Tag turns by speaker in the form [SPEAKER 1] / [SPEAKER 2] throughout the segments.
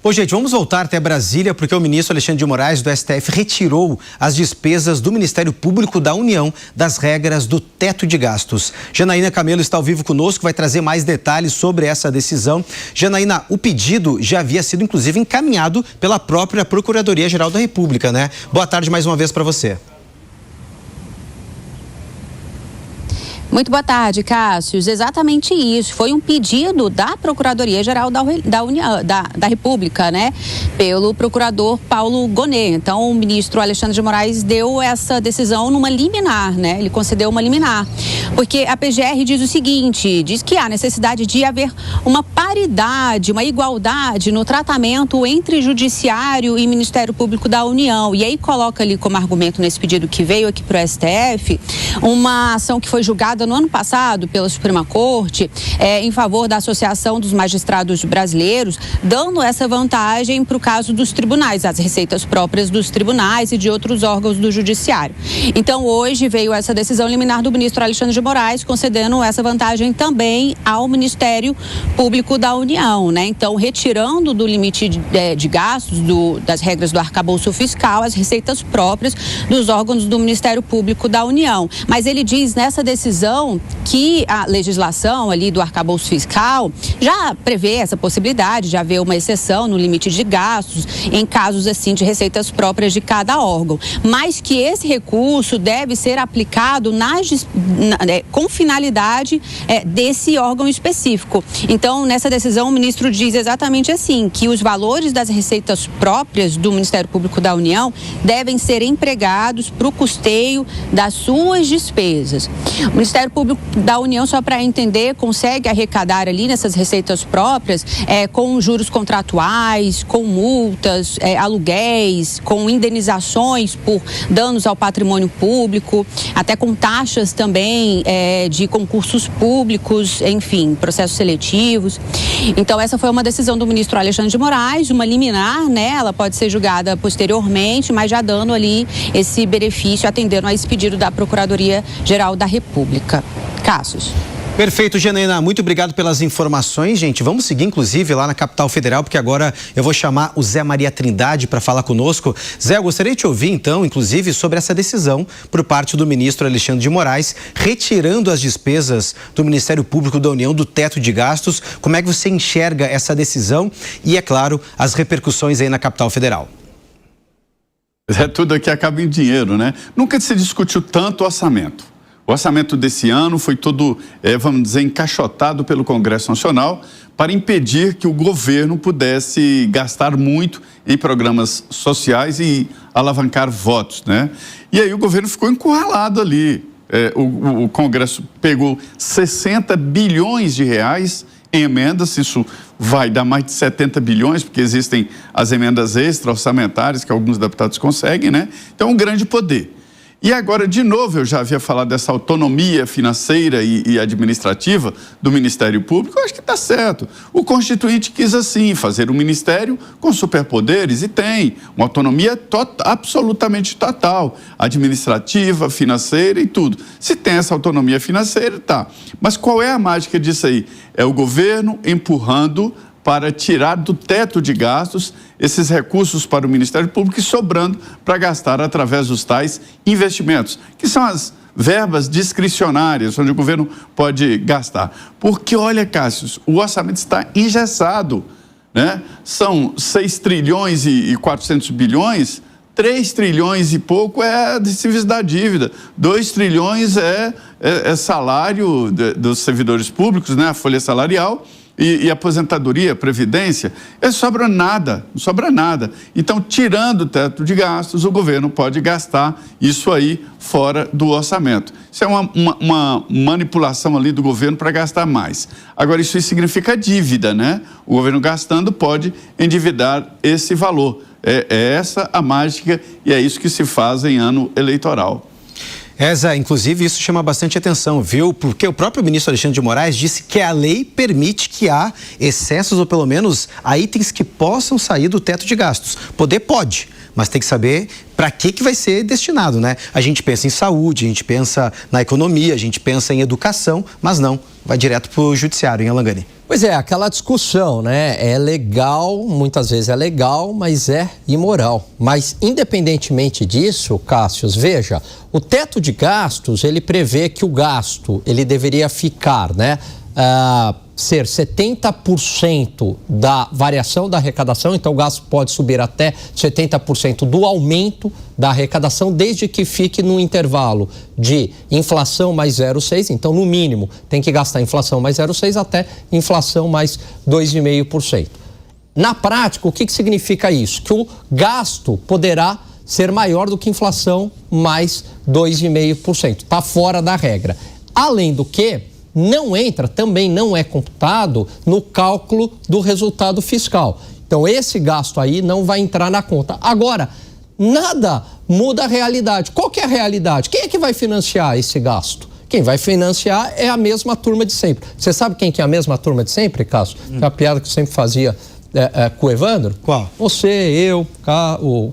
[SPEAKER 1] Bom, gente, vamos voltar até Brasília, porque o ministro Alexandre de Moraes, do STF, retirou as despesas do Ministério Público da União das regras do teto de gastos. Janaína Camelo está ao vivo conosco, vai trazer mais detalhes sobre essa decisão. Janaína, o pedido já havia sido, inclusive, encaminhado pela própria Procuradoria-Geral da República, né? Boa tarde mais uma vez para você.
[SPEAKER 2] Muito boa tarde, Cássio. Exatamente isso. Foi um pedido da Procuradoria-Geral da República, né? Pelo procurador Paulo Gonet. Então, o ministro Alexandre de Moraes deu essa decisão numa liminar, né? Ele concedeu uma liminar. Porque a PGR diz o seguinte, diz que há necessidade de haver uma paridade, uma igualdade no tratamento entre Judiciário e Ministério Público da União. E aí coloca ali como argumento nesse pedido que veio aqui para o STF, uma ação que foi julgada no ano passado pela Suprema Corte em favor da Associação dos Magistrados Brasileiros, dando essa vantagem para o caso dos tribunais, as receitas próprias dos tribunais e de outros órgãos do Judiciário. Então, hoje veio essa decisão liminar do ministro Alexandre de Moraes, concedendo essa vantagem também ao Ministério Público da União, né? Então, retirando do limite de gastos, das regras do arcabouço fiscal, as receitas próprias dos órgãos do Ministério Público da União. Mas ele diz nessa decisão que a legislação ali do arcabouço fiscal já prevê essa possibilidade de haver uma exceção no limite de gastos em casos assim de receitas próprias de cada órgão, mas que esse recurso deve ser aplicado com finalidade desse órgão específico. Então, nessa decisão, o ministro diz exatamente assim, que os valores das receitas próprias do Ministério Público da União devem ser empregados para o custeio das suas despesas. O Ministério Público da União, só para entender, consegue arrecadar ali nessas receitas próprias com juros contratuais, com multas, aluguéis, com indenizações por danos ao patrimônio público, até com taxas também de concursos públicos, enfim, processos seletivos. Então, essa foi uma decisão do ministro Alexandre de Moraes, uma liminar, né? Ela pode ser julgada posteriormente, mas já dando ali esse benefício, atendendo a esse pedido da Procuradoria-Geral da República. Cássio.
[SPEAKER 1] Perfeito, Janaína. Muito obrigado pelas informações, gente. Vamos seguir, inclusive, lá na capital federal, porque agora eu vou chamar o Zé Maria Trindade para falar conosco. Zé, eu gostaria de te ouvir, então, inclusive, sobre essa decisão por parte do ministro Alexandre de Moraes, retirando as despesas do Ministério Público da União do teto de gastos. Como é que você enxerga essa decisão e, é claro, as repercussões aí na capital federal?
[SPEAKER 3] Tudo aqui acaba em dinheiro, né? Nunca se discutiu tanto orçamento. O orçamento desse ano foi todo, vamos dizer, encaixotado pelo Congresso Nacional para impedir que o governo pudesse gastar muito em programas sociais e alavancar votos, né? E aí o governo ficou encurralado ali. O Congresso pegou 60 bilhões de reais em emendas, isso vai dar mais de 70 bilhões, porque existem as emendas extra-orçamentárias que alguns deputados conseguem, né? Então, um grande poder. E agora, de novo, eu já havia falado dessa autonomia financeira e administrativa do Ministério Público, eu acho que está certo. O Constituinte quis assim, fazer um ministério com superpoderes, e tem uma autonomia absolutamente total, administrativa, financeira e tudo. Se tem essa autonomia financeira, tá. Mas qual é a mágica disso aí? É o governo empurrando para tirar do teto de gastos esses recursos para o Ministério Público e sobrando para gastar através dos tais investimentos, que são as verbas discricionárias, onde o governo pode gastar. Porque, olha, Cássio, o orçamento está engessado, né? São 6 trilhões e 400 bilhões, 3 trilhões e pouco é de serviço da dívida, 2 trilhões é salário dos servidores públicos, né? A folha salarial, e aposentadoria, previdência, não sobra nada. Então, tirando o teto de gastos, o governo pode gastar isso aí fora do orçamento. Isso é uma manipulação ali do governo para gastar mais. Agora, isso significa dívida, né? O governo gastando pode endividar esse valor. É essa a mágica e é isso que se faz em ano eleitoral.
[SPEAKER 1] Zé, inclusive isso chama bastante atenção, viu? Porque o próprio ministro Alexandre de Moraes disse que a lei permite que há excessos ou pelo menos há itens que possam sair do teto de gastos. Poder pode, mas tem que saber para que vai ser destinado, né? A gente pensa em saúde, a gente pensa na economia, a gente pensa em educação, mas não, vai direto para o judiciário, em Alangani.
[SPEAKER 4] Pois é, aquela discussão, né? É legal, muitas vezes é legal, mas é imoral. Mas, independentemente disso, Cássius, veja, o teto de gastos, ele prevê que o gasto, ele deveria ficar, né? Ser 70% da variação da arrecadação, então o gasto pode subir até 70% do aumento da arrecadação, desde que fique no intervalo de inflação mais 0,6%, então no mínimo tem que gastar inflação mais 0,6% até inflação mais 2,5%. Na prática, o que significa isso? Que o gasto poderá ser maior do que inflação mais 2,5%, está fora da regra. Além do que, também não é computado no cálculo do resultado fiscal. Então, esse gasto aí não vai entrar na conta. Agora, nada muda a realidade. Qual que é a realidade? Quem é que vai financiar esse gasto? Quem vai financiar é a mesma turma de sempre. Você sabe quem que é a mesma turma de sempre, Cássio? É a piada que eu sempre fazia com o Evandro.
[SPEAKER 1] Qual?
[SPEAKER 4] Você, eu,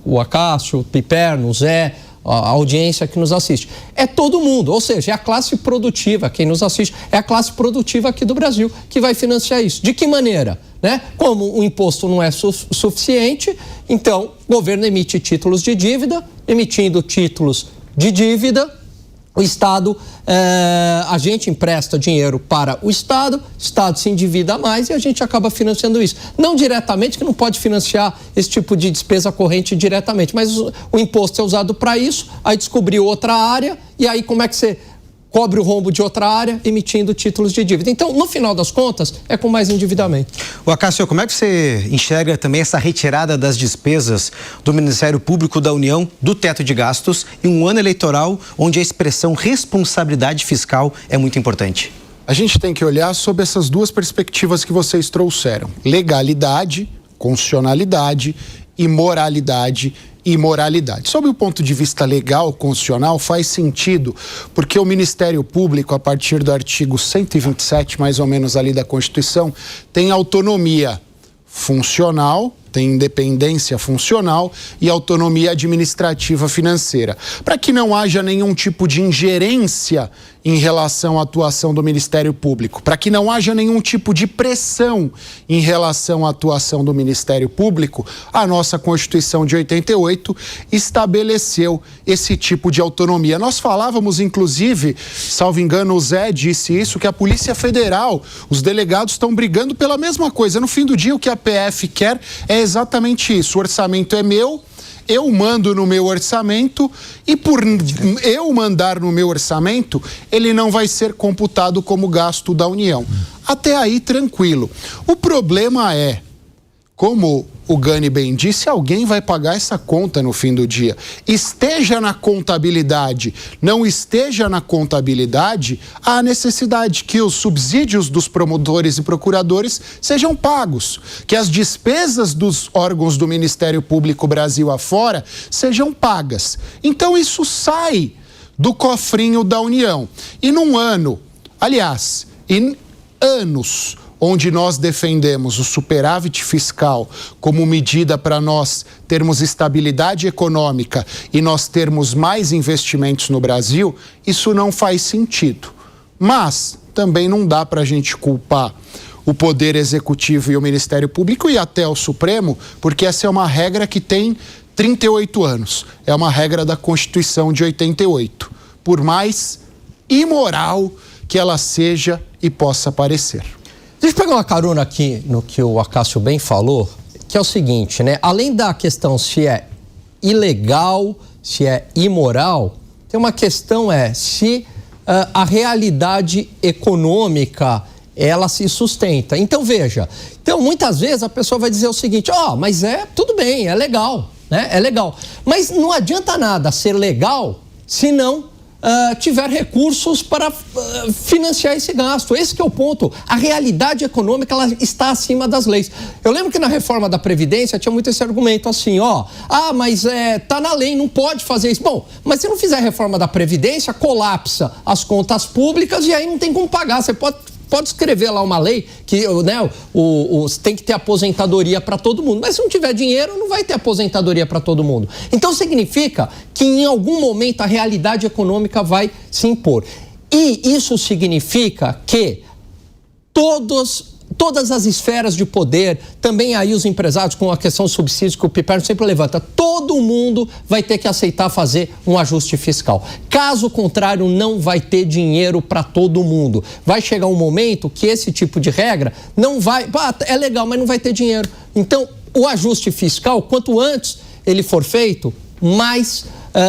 [SPEAKER 4] o Acácio, o Piperno, o Zé, a audiência que nos assiste. É todo mundo, ou seja, é a classe produtiva, quem nos assiste, é a classe produtiva aqui do Brasil que vai financiar isso. De que maneira? Né? Como o imposto não é suficiente, então o governo emite títulos de dívida, emitindo títulos de dívida, o Estado, a gente empresta dinheiro para o Estado se endivida mais e a gente acaba financiando isso. Não diretamente, que não pode financiar esse tipo de despesa corrente diretamente, mas o imposto é usado para isso, aí descobriu outra área e aí como é que você cobre o rombo de outra área emitindo títulos de dívida. Então, no final das contas, é com mais endividamento.
[SPEAKER 1] O Acácio, como é que você enxerga também essa retirada das despesas do Ministério Público da União do teto de gastos em um ano eleitoral onde a expressão responsabilidade fiscal é muito importante?
[SPEAKER 5] A gente tem que olhar sob essas duas perspectivas que vocês trouxeram: legalidade, constitucionalidade e moralidade e moralidade. Sob o ponto de vista legal, constitucional, faz sentido, porque o Ministério Público, a partir do artigo 127, mais ou menos ali da Constituição, tem autonomia funcional, tem independência funcional e autonomia administrativa financeira. Para que não haja nenhum tipo de ingerência em relação à atuação do Ministério Público, para que não haja nenhum tipo de pressão em relação à atuação do Ministério Público, a nossa Constituição de 88 estabeleceu esse tipo de autonomia. Nós falávamos, inclusive, salvo engano, o Zé disse isso, que a Polícia Federal, os delegados estão brigando pela mesma coisa. No fim do dia, o que a PF quer é exatamente isso. O orçamento é meu, eu mando no meu orçamento e por eu mandar no meu orçamento, ele não vai ser computado como gasto da União. Até aí, tranquilo. O problema é, como o Gani bem disse, alguém vai pagar essa conta no fim do dia. Esteja na contabilidade, não esteja na contabilidade, há necessidade que os subsídios dos promotores e procuradores sejam pagos, que as despesas dos órgãos do Ministério Público Brasil afora sejam pagas. Então isso sai do cofrinho da União. E num ano, aliás, em anos onde nós defendemos o superávit fiscal como medida para nós termos estabilidade econômica e nós termos mais investimentos no Brasil, isso não faz sentido. Mas também não dá para a gente culpar o Poder Executivo e o Ministério Público e até o Supremo, porque essa é uma regra que tem 38 anos. É uma regra da Constituição de 88. Por mais imoral que ela seja e possa parecer.
[SPEAKER 4] Deixa eu pegar uma carona aqui no que o Acácio bem falou, que é o seguinte, né? Além da questão se é ilegal, se é imoral, tem uma questão se a realidade econômica, ela se sustenta. Então, veja, muitas vezes a pessoa vai dizer o seguinte, mas tudo bem, é legal, né? É legal. Mas não adianta nada ser legal se não tiver recursos para financiar esse gasto. Esse que é o ponto. A realidade econômica, ela está acima das leis. Eu lembro que na reforma da Previdência tinha muito esse argumento assim, mas tá na lei, não pode fazer isso. Bom, mas se não fizer a reforma da Previdência, colapsa as contas públicas e aí não tem como pagar. Você pode pode escrever lá uma lei que, né, tem que ter aposentadoria para todo mundo. Mas se não tiver dinheiro, não vai ter aposentadoria para todo mundo. Então significa que em algum momento a realidade econômica vai se impor. E isso significa que todas as esferas de poder, também aí os empresários com a questão dos subsídios que o Piperno sempre levanta, todo mundo vai ter que aceitar fazer um ajuste fiscal. Caso contrário, não vai ter dinheiro para todo mundo. Vai chegar um momento que esse tipo de regra não vai... é legal, mas não vai ter dinheiro. Então, o ajuste fiscal, quanto antes ele for feito,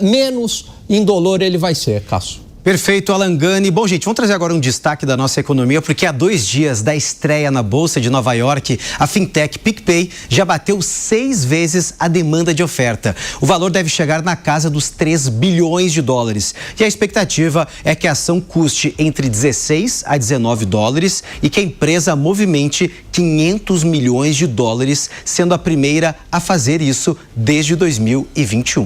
[SPEAKER 4] menos indolor ele vai ser, Cássio.
[SPEAKER 1] Perfeito, Alan Gani. Bom, gente, vamos trazer agora um destaque da nossa economia, porque há 2 dias da estreia na Bolsa de Nova York, a fintech PicPay já bateu 6 vezes a demanda de oferta. O valor deve chegar na casa dos 3 bilhões de dólares. E a expectativa é que a ação custe entre 16 a 19 dólares e que a empresa movimente 500 milhões de dólares, sendo a primeira a fazer isso desde 2021.